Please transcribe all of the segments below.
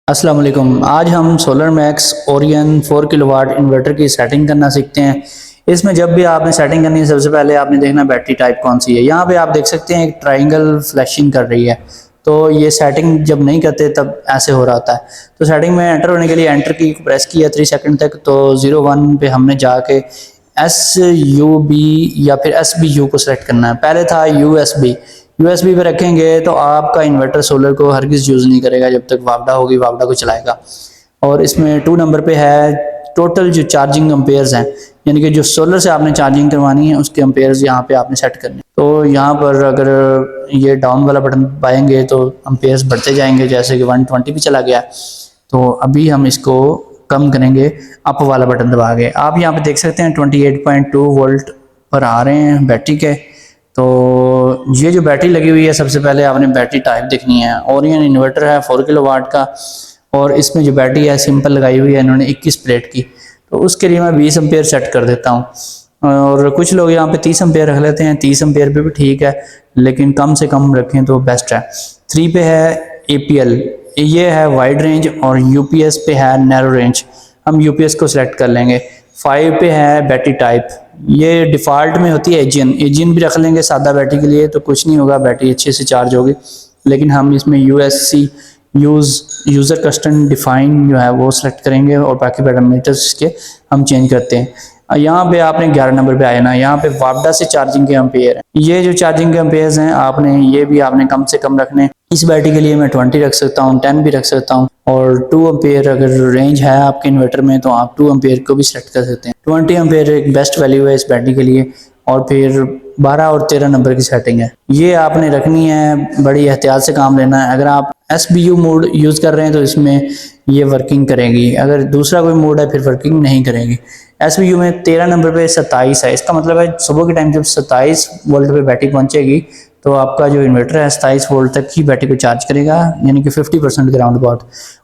अस्सलाम वालेकुम। आज हम solar max Orion 4 kilowatt inverter की सेटिंग करना सीखते हैं। इसमें जब भी आपने सेटिंग करनी है सबसे पहले आपने देखना बैटरी टाइप कौन सी है। यहाँ पे आप देख सकते हैं एक ट्रायंगल फ्लैशिंग कर रही है, तो ये सेटिंग जब नहीं करते तब ऐसे हो रहा होता है। तो सेटिंग में एंटर होने के लिए एंटर की प्रेस किया 3 सेकंड तक, तो 01 पे हमने जाके SUB या फिर SBU को सिलेक्ट करना है। पहले था USB पे रखेंगे तो आपका इन्वर्टर सोलर को हरगिज़ यूज़ नहीं करेगा जब तक वापडा होगी, वापडा को चलाएगा। और इसमें 2 नंबर पे है टोटल जो चार्जिंग अम्पेयर्स हैं, यानी कि जो सोलर से आपने चार्जिंग करवानी है उसके अम्पेयर्स यहाँ पे आपने सेट करने। तो यहाँ पर अगर ये डाउन वाला बटन दबाएंगे तो अम्पेयर्स बढ़ते जाएंगे, जैसे कि 120 पे चला गया। तो अभी हम इसको कम करेंगे अप वाला बटन दबा के। आप यहाँ पे देख सकते हैं 28.2 वोल्ट पर आ रहे हैं बैटरी के। तो ये जो बैटरी लगी हुई है, सबसे पहले आपने बैटरी टाइप देखनी है। ओरियन इन्वर्टर है 4 किलोवाट का, और इसमें जो बैटरी है सिंपल लगाई हुई है इन्होंने 21 प्लेट की। तो उसके लिए मैं 20 एम्पेयर सेट कर देता हूँ, और कुछ लोग यहाँ पे 30 एम्पेयर रख लेते हैं। 30 एम्पेयर पे भी ठीक है, लेकिन कम से कम रखें तो बेस्ट है। 3 पे है APL, ये है वाइड रेंज, और UPS पे है नैरो रेंज। हम UPS को सिलेक्ट कर लेंगे। 5 पे है बैटरी टाइप, ये डिफ़ॉल्ट में होती है एजियन भी रख लेंगे सादा बैटरी के लिए, तो कुछ नहीं होगा, बैटरी अच्छे से चार्ज होगी। लेकिन हम इसमें USC यूज़र कस्टम डिफाइन जो है वो सिलेक्ट करेंगे, और बाकी पैरामीटर्स के हम चेंज करते हैं। यहाँ पे आपने 11 नंबर पे आए ना, यहाँ पे वापडा से चार्जिंग के एम्पेयर हैं। ये जो चार्जिंग के एम्पेयर्स हैं आपने ये भी आपने कम से कम रखने। इस बैटरी के लिए मैं 20 रख सकता हूँ, 10 भी रख सकता हूँ, और 2 एम्पेयर अगर रेंज है आपके इन्वर्टर में तो आप 2 एम्पेयर को भी सेलेक्ट कर सकते हैं। 20 एम्पेयर एक बेस्ट वैल्यू है इस बैटरी के लिए। और फिर 12 और 13 नंबर की सेटिंग है, ये आपने रखनी है, बड़ी एहतियात से काम लेना है। अगर आप SBU मोड यूज़ कर रहे हैं तो इसमें ये वर्किंग करेगी, अगर दूसरा कोई मोड है फिर वर्किंग नहीं करेगी। SBU में 13 नंबर पे 27 है, इसका मतलब है सुबह के टाइम जब 27 वोल्ट पे बैटरी पहुंचेगी तो आपका जो इन्वर्टर है 27 वोल्ट तक ही बैटरी को चार्ज करेगा, यानी कि 50% के राउंड अबाउट।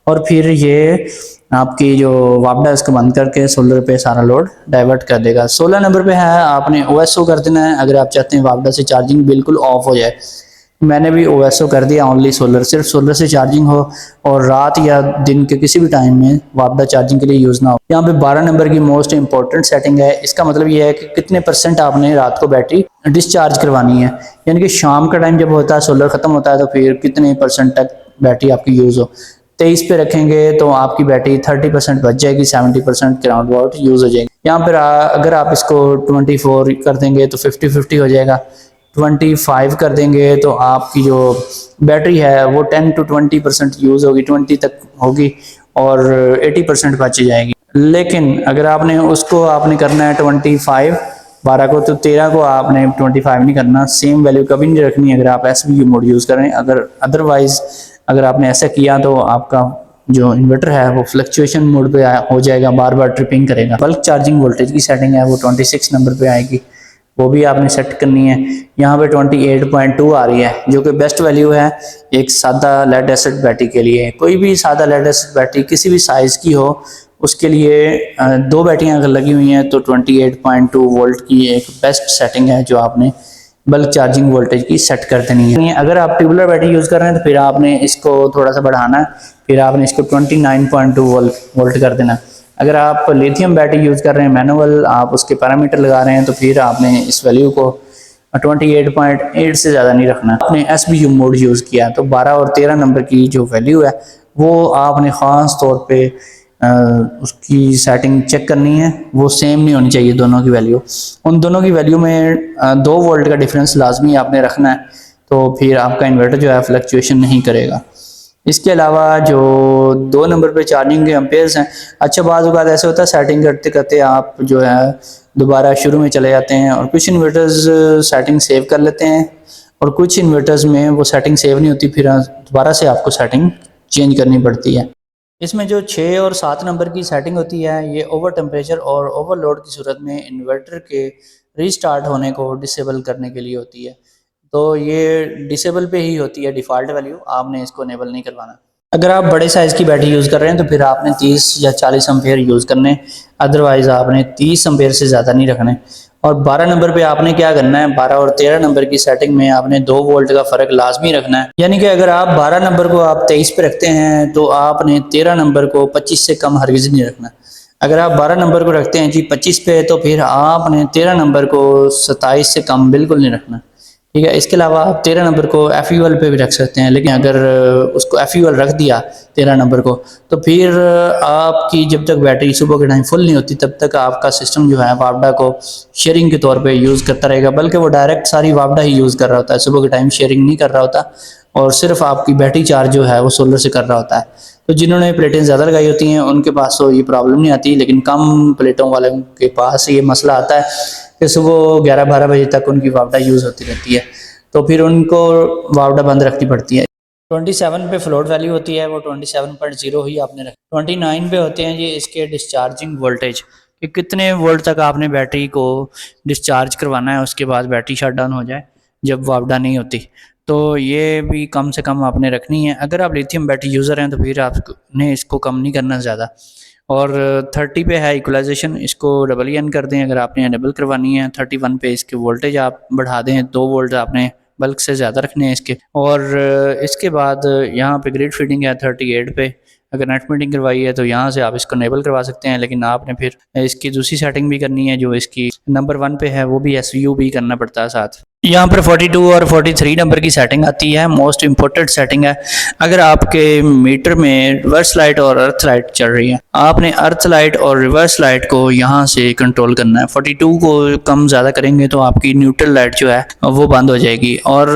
और फिर ये आपकी जो वापडा इसको बंद करके सोलर पे सारा लोड डाइवर्ट कर देगा। 16 नंबर पे है आपने OSO कर देना है, अगर आप चाहते हैं वापडा से चार्जिंग बिल्कुल ऑफ हो जाए। मैंने भी OSO कर दिया, ओनली सोलर, सिर्फ सोलर से चार्जिंग हो, और रात या दिन के किसी भी टाइम में वापडा चार्जिंग के लिए यूज़ ना हो। यहाँ पे 12 नंबर की मोस्ट इंपॉर्टेंट सेटिंग है। इसका मतलब ये है कि कितने % आपने रात को बैटरी डिस्चार्ज करवानी है, यानी कि शाम का टाइम जब होता है सोलर ख़त्म होता है तो फिर कितने % तक बैटरी आपकी यूज़ हो। 23 पे रखेंगे तो आपकी बैटरी 30% बच जाएगी, 70% के राउंड अबाउट यूज़ हो जाएगी। यहाँ पर अगर आप इसको 24 कर देंगे तो 50-50 हो जाएगा। 25 कर देंगे तो आपकी जो बैटरी है वो 10 to 20% यूज़ होगी, 20 तक होगी, और 80% बच जाएगी। लेकिन अगर आपने उसको आपने करना है 25 12 को, तो 13 को आपने 25 नहीं करना, सेम वैल्यू कभी नहीं रखनी अगर आप SBU मोड यूज़ करें। अगर अदरवाइज अगर आपने ऐसा किया तो आपका जो इन्वर्टर है वो फ्लक्चुएशन मोड पे हो जाएगा, बार बार ट्रिपिंग करेगा। बल्क चार्जिंग वोल्टेज की सेटिंग है वो 26 नंबर पे आएगी, वो भी आपने सेट करनी है। यहाँ पे 28.2 आ रही है जो कि बेस्ट वैल्यू है एक सादा लेड एसिड बैटरी के लिए। कोई भी सादा लेड एसिड बैटरी किसी भी साइज़ की हो उसके लिए 2 बैटरियाँ अगर लगी हुई हैं तो 28.2 वोल्ट की एक बेस्ट सेटिंग है जो आपने बल्क चार्जिंग वोल्टेज की सेट कर देनी है। अगर आप ट्यूबुलर बैटरी यूज़ कर रहे हैं तो फिर आपने इसको थोड़ा सा बढ़ाना है, फिर आपने इसको 29.2 वोल्ट कर देना। अगर आप लिथियम बैटरी यूज़ कर रहे हैं मैनुअल, आप उसके पैरामीटर लगा रहे हैं तो फिर आपने इस वैल्यू को 28.8 से ज़्यादा नहीं रखना। आपने SBU मोड यूज़ किया तो 12 और 13 नंबर की जो वैल्यू है वो आपने ख़ास तौर पे उसकी सेटिंग चेक करनी है, वो सेम नहीं होनी चाहिए दोनों की वैल्यू। उन दोनों की वैल्यू में 2 वोल्ट का डिफरेंस लाजमी आपने रखना है, तो फिर आपका इन्वर्टर जो है फ्लक्चुएशन नहीं करेगा। इसके अलावा जो 2 नंबर पे चार्जिंग के एम्पेयर्स हैं, अच्छा बाज़ औक़ात ऐसे होता है सेटिंग करते करते आप जो है दोबारा शुरू में चले जाते हैं, और कुछ इन्वर्टर्स सेटिंग सेव कर लेते हैं और कुछ इन्वर्टर्स में वो सेटिंग सेव नहीं होती, फिर दोबारा से आपको सेटिंग चेंज करनी पड़ती है। इसमें जो 6 और 7 नंबर की सेटिंग होती है ये ओवर टेम्परेचर और ओवरलोड की सूरत में इन्वर्टर के रीस्टार्ट होने को डिसेबल करने के लिए होती है। तो ये डिसेबल पे ही होती है डिफ़ॉल्ट वैल्यू, आपने इसको इनेबल नहीं करवाना। अगर आप बड़े साइज़ की बैटरी यूज़ कर रहे हैं तो फिर आपने 30 या 40 एम्पेयर यूज़ करने, अदरवाइज़ आपने 30 एम्पेयर से ज़्यादा नहीं रखने। और 12 नंबर पे आपने क्या करना है, 12 और 13 नंबर की सेटिंग में आपने 2 वोल्ट का फ़र्क लाजमी रखना है। यानी कि अगर आप 12 नंबर को आप 23 पे रखते हैं तो आपने 13 नंबर को 25 से कम हरगिज़ नहीं रखना। अगर आप 12 नंबर को रखते हैं जी 25 पे, तो फिर आपने 13 नंबर को 27 से कम बिल्कुल नहीं रखना। ठीक है, इसके अलावा आप 13 नंबर को FUL पे भी रख सकते हैं, लेकिन अगर उसको FUL रख दिया 13 नंबर को, तो फिर आपकी जब तक बैटरी सुबह के टाइम फुल नहीं होती तब तक आपका सिस्टम जो है वापडा को शेयरिंग के तौर पे यूज़ करता रहेगा, बल्कि वो डायरेक्ट सारी वापडा ही यूज़ कर रहा होता है, सुबह के टाइम शेयरिंग नहीं कर रहा होता और सिर्फ आपकी बैटरी चार्ज जो है वो सोलर से कर रहा होता है। तो जिन्होंने प्लेटें ज़्यादा लगाई होती हैं उनके पास तो ये प्रॉब्लम नहीं आती, लेकिन कम प्लेटों वालों के पास ये मसला आता है कि सुबह 11-12 बजे तक उनकी वापडा यूज़ होती रहती है, तो फिर उनको वापडा बंद रखनी पड़ती है। 27 पे फ्लोट वैल्यू होती है, वो 27.0 ही आपने रखी। 29 पे होते हैं जी इसके डिस्चार्जिंग वोल्टेज, कि कितने वोल्ट तक आपने बैटरी को डिस्चार्ज करवाना है, उसके बाद बैटरी शट डाउन हो जाए जब वापडा नहीं होती। तो ये भी कम से कम आपने रखनी है। अगर आप लिथियम बैटरी यूज़र हैं तो फिर आपने इसको कम नहीं करना ज़्यादा। और 30 पे है इक्वलाइजेशन, इसको डबल एन कर दें अगर आपने डबल करवानी है। 31 पे इसके वोल्टेज आप बढ़ा दें, 2 वोल्ट आपने बल्क से ज़्यादा रखने हैं इसके। और इसके बाद यहाँ पे ग्रिड फीडिंग है 38 पे, अगर नेट मीटिंग करवाई है तो यहाँ से आप इसको इनेबल करवा सकते हैं, लेकिन आपने फिर इसकी दूसरी सेटिंग भी करनी है जो इसकी नंबर 1 पे है, वो भी SU भी करना पड़ता है साथ। यहाँ पर 42 और 43 नंबर की सेटिंग आती है, मोस्ट इम्पोर्टेंट सेटिंग है। अगर आपके मीटर में रिवर्स लाइट और अर्थ लाइट चल रही है, आपने अर्थ लाइट और रिवर्स लाइट को यहाँ से कंट्रोल करना है। 42 को कम ज़्यादा करेंगे तो आपकी न्यूट्रल लाइट जो है वो बंद हो जाएगी, और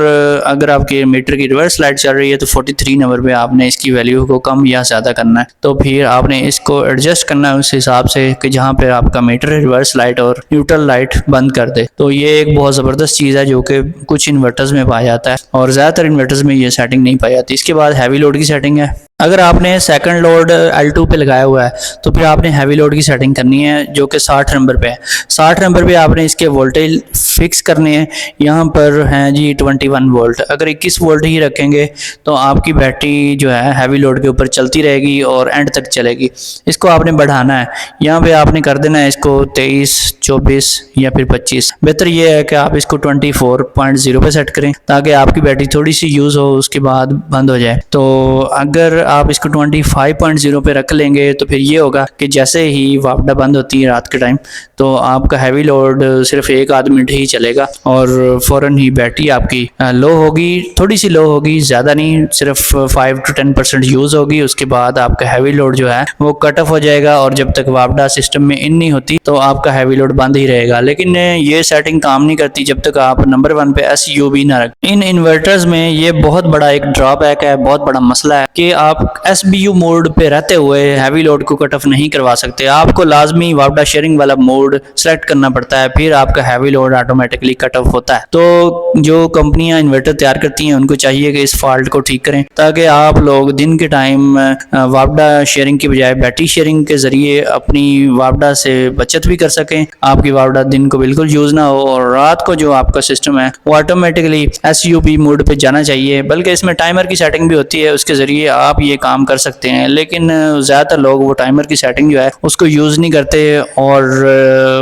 अगर आपके मीटर की रिवर्स लाइट चल रही है तो 43 नंबर पे आपने इसकी वैल्यू को कम या ज़्यादा करना है। तो फिर आपने इसको एडजस्ट करना है उस हिसाब से कि जहाँ पे आपका मीटर रिवर्स लाइट और न्यूट्रल लाइट बंद कर दे। तो ये एक बहुत ज़बरदस्त चीज़ है जो कि कुछ इन्वर्टर्स में पाया जाता है और ज़्यादातर इन्वर्टर्स में ये सेटिंग नहीं पाई जाती। इसके बाद हैवी लोड की सेटिंग है। अगर आपने सेकंड लोड L2 पे लगाया हुआ है तो फिर आपने हैवी लोड की सेटिंग करनी है जो कि 60 नंबर पे है। 60 नंबर पे आपने इसके वोल्टेज फिक्स करने हैं। यहाँ पर हैं जी 21 वोल्ट। अगर 21 वोल्ट ही रखेंगे तो आपकी बैटरी जो है हैवी लोड के ऊपर चलती रहेगी और एंड तक चलेगी। इसको आपने बढ़ाना है, यहाँ पे आपने कर देना है इसको 23, 24 या फिर 25। बेहतर ये है कि आप इसको 24.0 पे सेट करें ताकि आपकी बैटरी थोड़ी सी यूज़ हो उसके बाद बंद हो जाए। तो अगर आप इसको 25.0 पे रख लेंगे तो फिर ये होगा कि जैसे ही वापडा बंद होती है रात के टाइम तो आपका हैवी लोड सिर्फ 1 आध मिनट ही चलेगा और फ़ौरन ही बैटरी आपकी लो होगी, थोड़ी सी लो होगी, ज़्यादा नहीं, सिर्फ 5 to 10% यूज़ होगी। उसके बाद आपका हैवी लोड जो है वो कट ऑफ हो जाएगा और जब तक वापडा सिस्टम में इन नहीं होती तो आपका हैवी लोड बंद ही रहेगा। लेकिन ये सेटिंग काम नहीं करती जब तक आप नंबर 1 पे SUB ना रखें। इन इन्वर्टर्स में ये बहुत बड़ा एक ड्रॉबैक है, बहुत बड़ा मसला है कि आप SBU मोड पे रहते हुए हैवी लोड को कट ऑफ नहीं करवा सकते। आपको लाजमी वापडा शेयरिंग वाला मोड सेलेक्ट करना पड़ता है, फिर आपका heavy load automatically cut off होता है। तो जो कंपनियां इन्वर्टर तैयार करती हैं उनको चाहिए कि इस फॉल्ट को ठीक करें ताकि आप लोग दिन के टाइम वापडा शेयरिंग की बजाय बैटरी शेयरिंग के जरिए अपनी वापडा से बचत भी कर सकें। आपकी वापडा दिन को बिल्कुल यूज़ ना हो और रात को जो आपका सिस्टम है वो ऑटोमेटिकली SUB मोड पे जाना चाहिए। बल्कि इसमें टाइमर की सेटिंग भी होती है, उसके ज़रिए आप ये काम कर सकते हैं। लेकिन ज़्यादातर लोग वो टाइमर की सेटिंग जो है उसको यूज़ नहीं करते और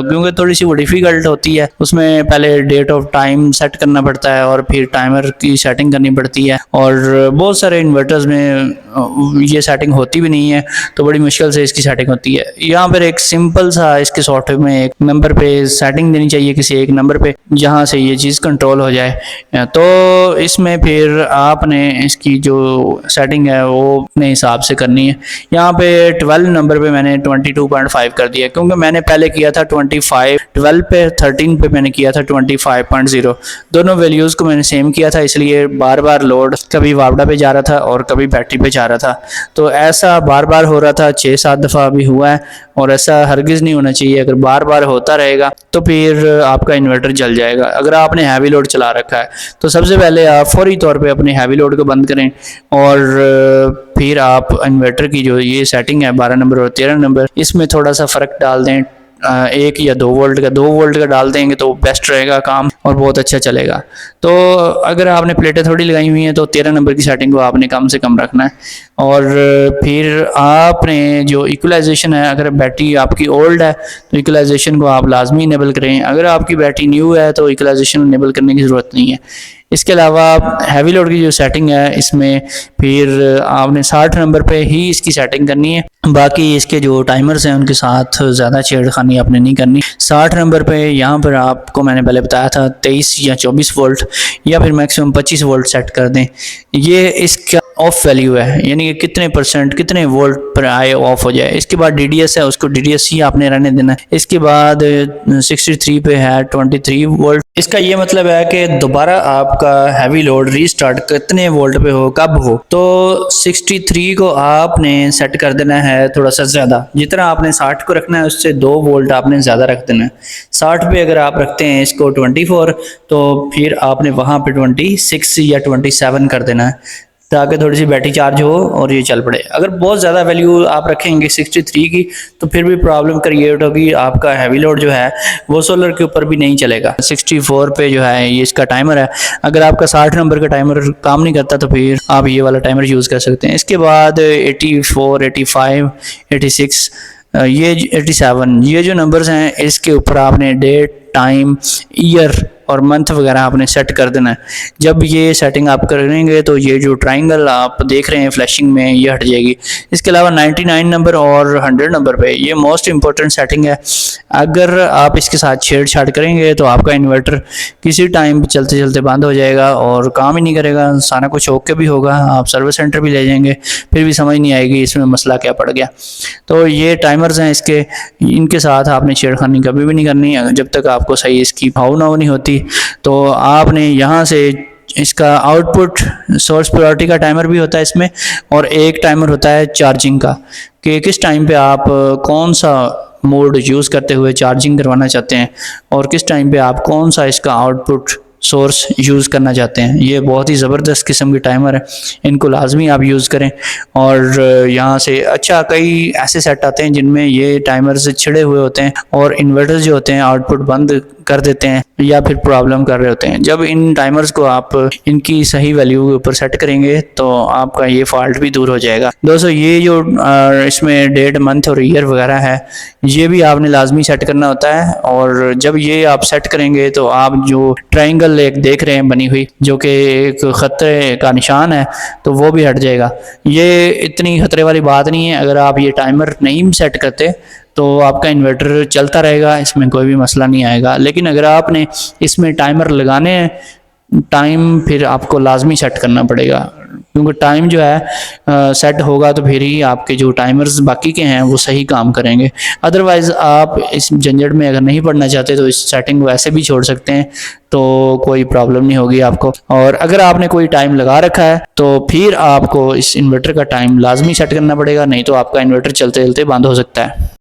क्योंकि थोड़ी सी वो डिफ़िकल्ट होती है, उसमें पहले डेट ऑफ टाइम सेट करना पड़ता है और फिर टाइमर की सेटिंग करनी पड़ती है और बहुत सारे इन्वर्टर्स में ये सेटिंग होती भी नहीं है, तो बड़ी मुश्किल से इसकी सेटिंग होती है। यहाँ पर एक सिंपल सा इसके सॉफ्टवेयर में एक नंबर पे सेटिंग देनी चाहिए, किसी एक नंबर पे, जहाँ से ये चीज़ कंट्रोल हो जाए। तो इसमें फिर आपने इसकी जो सेटिंग है वो अपने हिसाब से करनी है। यहाँ पे 12 नंबर पे मैंने 22.5 कर दिया क्योंकि मैंने पहले किया था 25, 12 पे, 13 पे मैंने किया था 25.0। दोनों वैल्यूज़ को मैंने सेम किया था, इसलिए बार बार लोड कभी वापडा पे जा रहा था और कभी बैटरी पे जा रहा था। तो ऐसा बार बार हो रहा था, 6-7 दफ़ा भी हुआ है और ऐसा हरगिज़ नहीं होना चाहिए। अगर बार बार होता रहेगा तो फिर आपका इन्वर्टर जल जाएगा। अगर आपने हैवी लोड चला रखा है तो सबसे पहले आप फौरी तौर पे अपने हैवी लोड को बंद करें और फिर आप इन्वर्टर की जो ये सेटिंग है 12 नंबर और 13 नंबर, इसमें थोड़ा सा फ़र्क डाल दें। 1 या 2 वोल्ट का, 2 वोल्ट का डाल देंगे तो बेस्ट रहेगा काम और बहुत अच्छा चलेगा। तो अगर आपने प्लेटें थोड़ी लगाई हुई हैं तो 13 नंबर की सेटिंग को आपने कम से कम रखना है और फिर आपने जो इक्वलाइजेशन है, अगर बैटरी आपकी ओल्ड है तो इक्वलाइजेशन को आप लाजमी इनेबल करें, अगर आपकी बैटरी न्यू है तो इक्वलाइजेशन इनेबल करने की ज़रूरत नहीं है। इसके अलावा हैवी लोड की जो सेटिंग है इसमें फिर आपने 60 नंबर पे ही इसकी सेटिंग करनी है, बाकी इसके जो टाइमर्स हैं उनके साथ ज़्यादा छेड़खानी आपने नहीं करनी। 60 नंबर पे यहाँ पर आपको मैंने पहले बताया था 23 या 24 वोल्ट या फिर मैक्सिमम 25 वोल्ट सेट कर दें। ये इसका ऑफ वैल्यू है, यानी कि कितने परसेंट कितने वोल्ट पर आए ऑफ हो जाए। इसके बाद DDS है, उसको DDS ही आपने रहने देना है। इसके बाद 63 पे है 23 वोल्ट। इसका ये मतलब है कि दोबारा आपका हैवी लोड रीस्टार्ट कितने वोल्ट पे हो, कब हो। तो 63 को आपने सेट कर देना है थोड़ा सा ज़्यादा, जितना आपने 60 को रखना है उससे 2 वोल्ट आपने ज़्यादा रख देना है। 60 पे अगर आप रखते हैं इसको 24 तो फिर आपने वहाँ पे 26 या 27 कर देना है, ताकि थोड़ी सी बैटरी चार्ज हो और ये चल पड़े। अगर बहुत ज़्यादा वैल्यू आप रखेंगे 63 की तो फिर भी प्रॉब्लम क्रिएट होगी, आपका हैवी लोड जो है वो सोलर के ऊपर भी नहीं चलेगा। 64 पे जो है ये इसका टाइमर है। अगर आपका 60 नंबर का टाइमर काम नहीं करता तो फिर आप ये वाला टाइमर यूज़ कर सकते हैं। इसके बाद 84, 85, 86 ये 87 ये जो नंबर्स हैं इसके ऊपर आपने डेट, टाइम, ईयर और मंथ वगैरह आपने सेट कर देना है। जब ये सेटिंग आप करेंगे तो ये जो ट्रायंगल आप देख रहे हैं फ्लैशिंग में ये हट जाएगी। इसके अलावा 99 नंबर और 100 नंबर पे ये मोस्ट इंपॉर्टेंट सेटिंग है। अगर आप इसके साथ छेड़छाड़ करेंगे तो आपका इन्वर्टर किसी टाइम चलते चलते बंद हो जाएगा और काम ही नहीं करेगा। सारा कुछ ओके भी होगा, आप सर्विस सेंटर भी ले जाएंगे, फिर भी समझ नहीं आएगी इसमें मसला क्या पड़ गया। तो ये टाइमर्स हैं इसके, इनके साथ आपने छेड़खानी कभी भी नहीं करनी जब तक आपको सही इसकी भावना नहीं होती। तो आपने यहाँ से इसका आउटपुट सोर्स प्रायोरिटी का टाइमर भी होता है इसमें, और एक टाइमर होता है चार्जिंग का, कि किस टाइम पे आप कौन सा मोड यूज़ करते हुए चार्जिंग करवाना चाहते हैं और किस टाइम पे आप कौन सा इसका आउटपुट सोर्स यूज़ करना चाहते हैं। ये बहुत ही ज़बरदस्त किस्म की टाइमर है, इनको लाजमी आप यूज़ करें। और यहाँ से अच्छा कई ऐसे सेट आते हैं जिनमें ये टाइमर से छिड़े हुए होते हैं और इन्वर्टर जो होते हैं आउटपुट बंद कर देते हैं या फिर प्रॉब्लम कर रहे होते हैं। जब इन टाइमर्स को आप इनकी सही वैल्यू के ऊपर सेट करेंगे तो आपका ये फॉल्ट भी दूर हो जाएगा। दोस्तों ये जो इसमें डेट, मंथ और ईयर वगैरह है ये भी आपने लाजमी सेट करना होता है। और जब ये आप सेट करेंगे तो आप जो ट्रायंगल एक देख रहे हैं बनी हुई जो कि एक खतरे का निशान है तो वो भी हट जाएगा। ये इतनी खतरे वाली बात नहीं है। अगर आप ये टाइमर नहीं सेट करते तो आपका इन्वर्टर चलता रहेगा, इसमें कोई भी मसला नहीं आएगा। लेकिन अगर आपने इसमें टाइमर लगाने हैं, टाइम फिर आपको लाजमी सेट करना पड़ेगा, क्योंकि टाइम जो है सेट होगा तो फिर ही आपके जो टाइमर्स बाकी के हैं वो सही काम करेंगे। अदरवाइज़ आप इस झंझट में अगर नहीं पड़ना चाहते तो इस सेटिंग को ऐसे भी छोड़ सकते हैं, तो कोई प्रॉब्लम नहीं होगी आपको। और अगर आपने कोई टाइम लगा रखा है तो फिर आपको इस इन्वर्टर का टाइम लाजमी सेट करना पड़ेगा, नहीं तो आपका इन्वर्टर चलते चलते बंद हो सकता है।